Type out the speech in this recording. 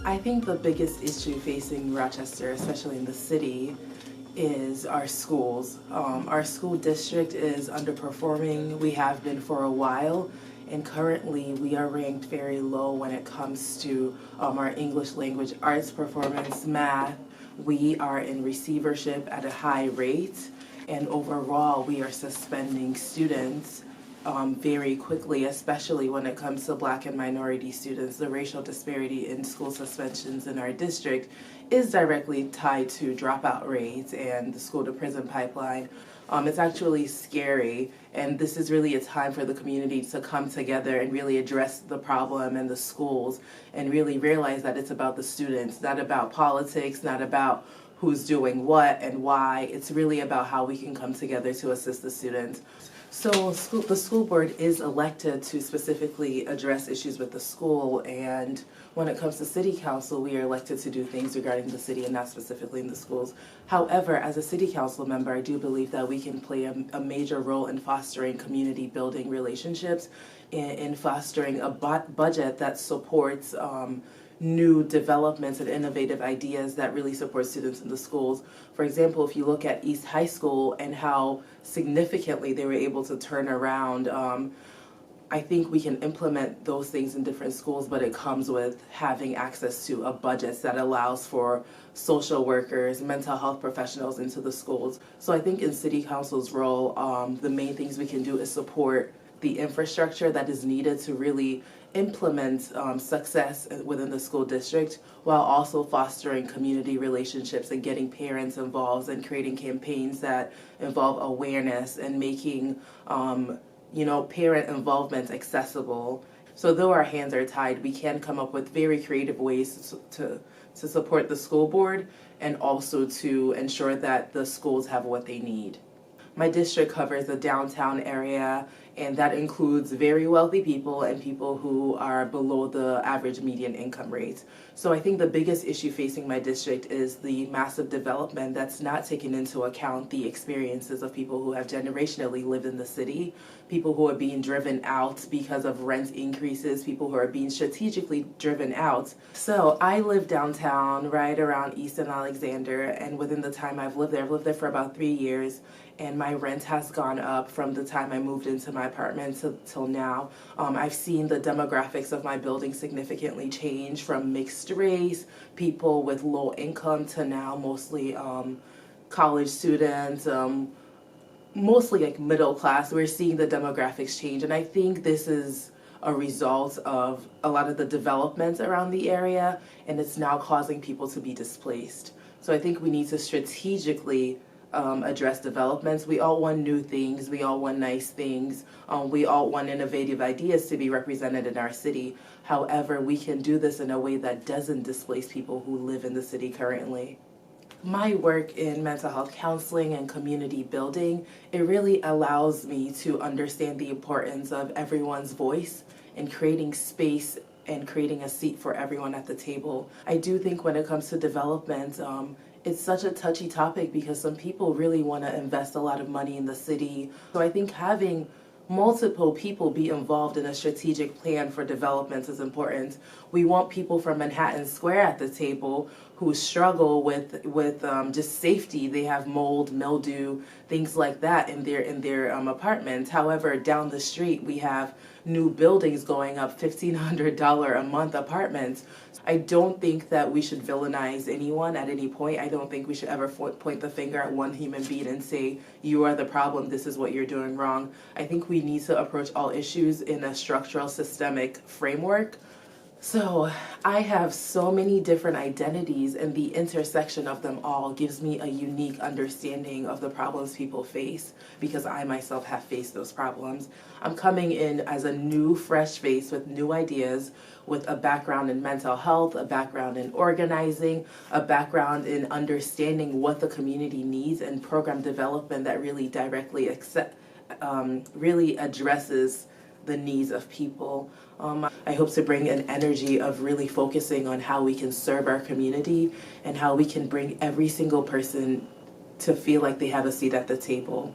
I think the biggest issue facing Rochester, especially in the city, is our schools. Our school district is underperforming. We have been for a while, and currently we are ranked very low when it comes to our English language arts performance, math. We are in receivership at a high rate, and overall we are suspending students very quickly, especially when it comes to Black and minority students. The racial disparity in school suspensions in our district is directly tied to dropout rates and the school to prison pipeline. It's actually scary, and this is really a time for the community to come together and really address the problem in the schools and really realize that it's about the students, not about politics, not about who's doing what and why. It's really about how we can come together to assist the students. So the school board is elected to specifically address issues with the school, and when it comes to city council, we are elected to do things regarding the city and not specifically in the schools. However, as a city council member, I do believe that we can play a major role in fostering community building relationships, in fostering a budget that supports new developments and innovative ideas that really support students in the schools. For example, if you look at East High School and how significantly they were able to turn around, I think we can implement those things in different schools, but it comes with having access to a budget that allows for social workers, mental health professionals into the schools. So I think in City Council's role, the main things we can do is support the infrastructure that is needed to really implement success within the school district, while also fostering community relationships and getting parents involved and creating campaigns that involve awareness and making parent involvement accessible. So though our hands are tied, we can come up with very creative ways to support the school board and also to ensure that the schools have what they need. My district covers the downtown area, and that includes very wealthy people and people who are below the average median income rate. So I think the biggest issue facing my district is the massive development that's not taking into account the experiences of people who have generationally lived in the city, people who are being driven out because of rent increases, people who are being strategically driven out. So I live downtown, right around East and Alexander, and within the time I've lived there for about 3 years, and my rent has gone up from the time I moved into my apartment till now. I've seen the demographics of my building significantly change from mixed race, people with low income, to now mostly college students, mostly like middle class. We're seeing the demographics change, and I think this is a result of a lot of the developments around the area, and it's now causing people to be displaced. So I think we need to strategically address developments. We all want new things, we all want nice things, we all want innovative ideas to be represented in our city. However, we can do this in a way that doesn't displace people who live in the city currently. My work in mental health counseling and community building, it really allows me to understand the importance of everyone's voice and creating space and creating a seat for everyone at the table. I do think when it comes to development, it's such a touchy topic because some people really want to invest a lot of money in the city. So I think having multiple people be involved in a strategic plan for development is important. We want people from Manhattan Square at the table who struggle with just safety. They have mold, mildew, things like that in their apartments. However, down the street we have new buildings going up, $1,500 a month apartments. I don't think that we should villainize anyone at any point. I don't think we should ever point the finger at one human being and say, you are the problem, this is what you're doing wrong. I think we need to approach all issues in a structural, systemic framework. So I have so many different identities, and the intersection of them all gives me a unique understanding of the problems people face, because I myself have faced those problems. I'm coming in as a new, fresh face with new ideas, with a background in mental health, a background in organizing, a background in understanding what the community needs, and program development that really directly really addresses the needs of people. I hope to bring an energy of really focusing on how we can serve our community and how we can bring every single person to feel like they have a seat at the table.